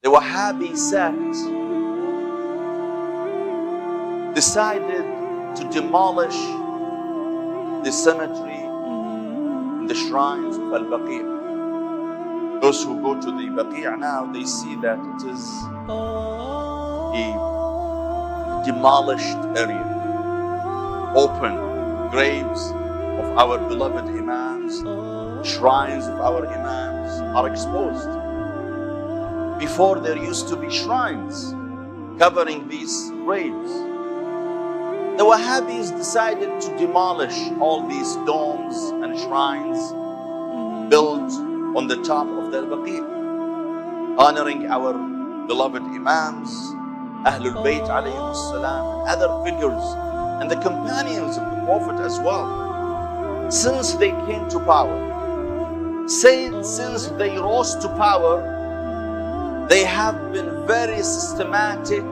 the Wahhabi sect decided to demolish the cemetery and the shrines of Al-Baqee. Those who go to the Baqee now, they see that it is a demolished area. Open graves of our beloved Imams, shrines of our Imams are exposed. Before there used to be shrines covering these graves. The Wahhabis decided to demolish all these domes and shrines built on the top of the Baqee, honoring our beloved Imams, Ahlul-Bayt alayhimus salam, and other figures, and the companions of the Prophet as well. Since they came to power, since they rose to power, they have been very systematic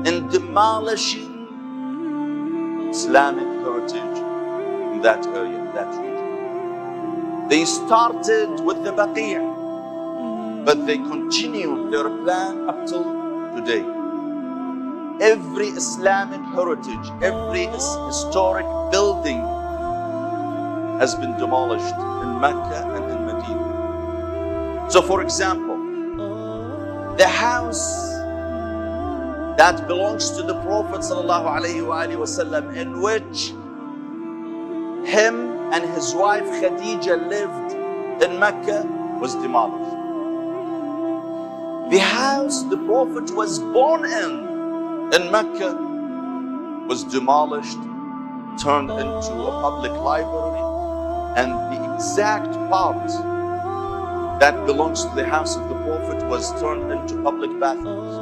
in demolishing Islamic heritage in that area, in that region. They started with the Baqee, but they continued their plan up till today. Every Islamic heritage, every historic building has been demolished in Mecca and in Medina. So for example, the house that belongs to the Prophet ﷺ, in which him and his wife Khadija lived in Mecca, was demolished. The house the Prophet was born in Mecca was demolished, turned into a public library, and the exact part that belongs to the house of the Prophet was turned into public bathrooms.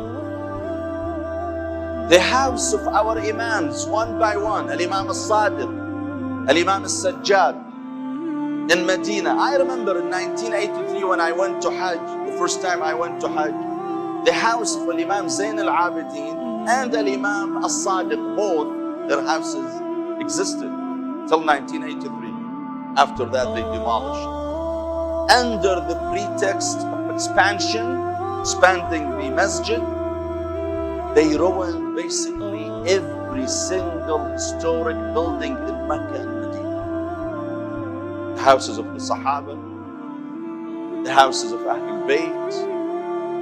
The house of our Imams, one by one, Al-Imam Al-Sadiq, Al-Imam Al-Sajjad, in Medina. I remember in 1983 when I went to Hajj, the first time I went to Hajj, the house of Al-Imam Zain Al-Abidin and Al-Imam Al-Sadiq, both their houses existed till 1983. After that they demolished. Under the pretext of expansion, expanding the masjid, they ruined basically every single historic building in Mecca and Medina. The houses of the Sahaba, the houses of Ahlul-Bayt,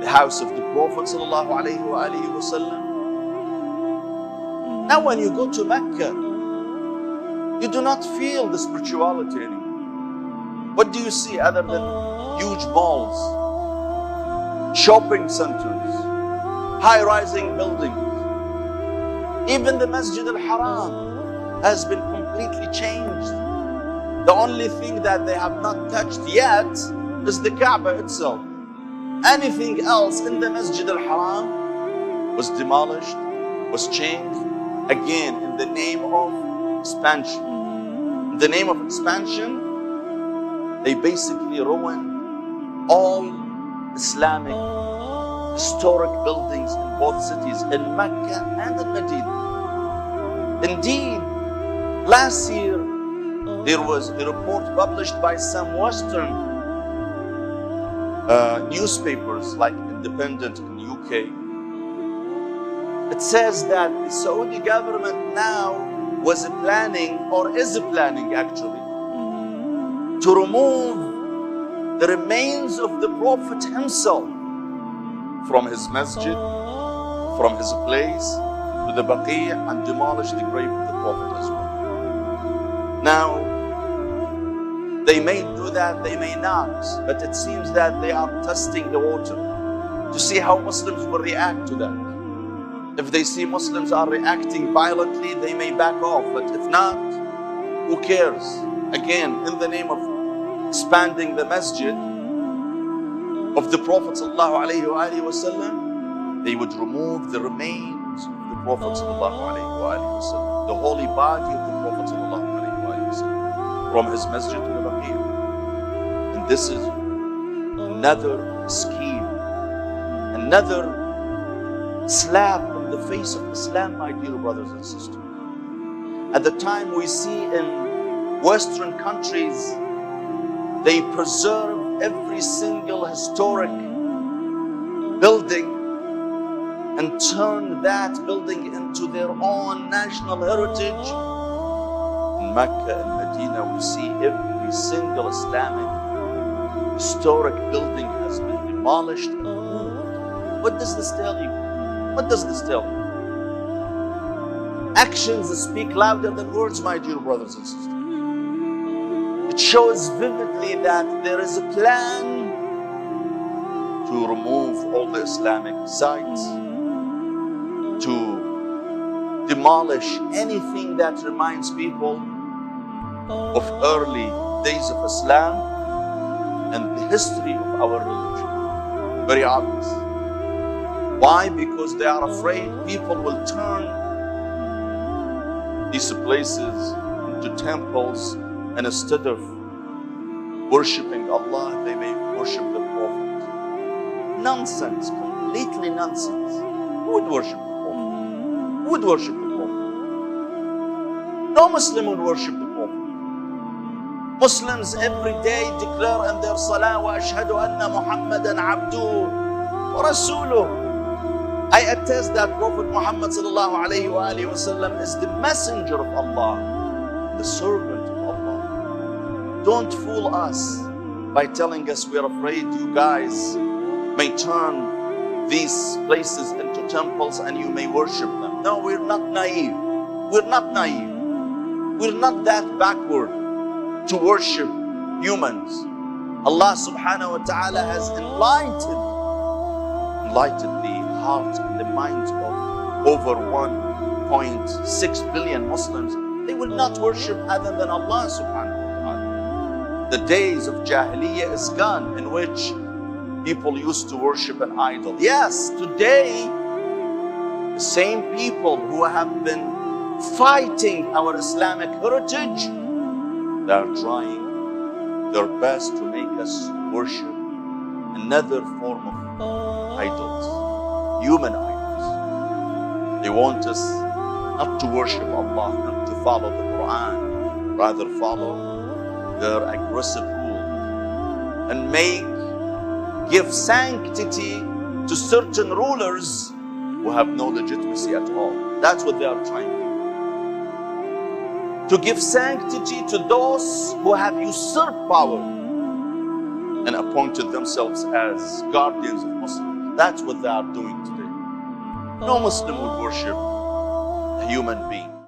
the house of the Prophet ﷺ. Now when you go to Mecca, you do not feel the spirituality anymore. What do you see other than huge malls, shopping centers, high-rising buildings? Even the Masjid al-Haram has been completely changed. The only thing that they have not touched yet is the Kaaba itself. Anything else in the Masjid al-Haram was demolished, was changed, again in the name of expansion. In the name of expansion, they basically ruined all Islamic historic buildings in both cities, in Mecca and in Medina. Indeed, last year there was a report published by some Western newspapers like Independent in the UK. It says that the Saudi government now was planning, or is planning actually, to remove the remains of the Prophet himself from his masjid, from his place to the Baqee, and demolish the grave of the Prophet as well. Now, they may do that, they may not, but it seems that they are testing the water to see how Muslims will react to that. If they see Muslims are reacting violently, they may back off, but if not, who cares? Again, in the name of expanding the masjid of the Prophet ﷺ, they would remove the remains of the Prophet ﷺ, the holy body of the Prophet ﷺ, from his masjid to the Baqee. And this is another scheme, another slap on the face of Islam, my dear brothers and sisters. At the time we see in Western countries, they preserve every single historic building and turn that building into their own national heritage. In Mecca and Medina, we see every single Islamic historic building has been demolished and moved. What does this tell you? What does this tell you? Actions speak louder than words, my dear brothers and sisters. It shows vividly that there is a plan to remove all the Islamic sites, to demolish anything that reminds people of early days of Islam and the history of our religion. Very obvious. Why? Because they are afraid people will turn these places into temples, and instead of worshipping Allah, they may worship the Prophet. Nonsense, completely nonsense. Who would worship the Prophet? Who would worship the Prophet? No Muslim would worship the Prophet. Muslims every day declare in their salah, وَأَشْهَدُ أَنَّ مُحَمَّدًا عَبْدُهُ وَرَسُولُهُ. I attest that Prophet Muhammad sallallahu alayhi wa sallam is the messenger of Allah, the servant of Allah. Don't fool us by telling us we are afraid you guys may turn these places into temples and you may worship them. No, we're not naive. We're not naive. We're not that backward to worship humans. Allah subhanahu wa ta'ala has enlightened the hearts and the minds of over 1.6 billion Muslims. They will not worship other than Allah subhanahu wa ta'ala. The days of Jahiliyyah is gone, in which people used to worship an idol. Yes, today, the same people who have been fighting our Islamic heritage, they are trying their best to make us worship another form of idols, human idols. They want us not to worship Allah, not to follow the Quran, rather follow their aggressive rule and give sanctity to certain rulers who have no legitimacy at all. That's what they are trying to do. To give sanctity to those who have usurped power and appointed themselves as guardians of Muslims. That's what they are doing today. No Muslim would worship a human being.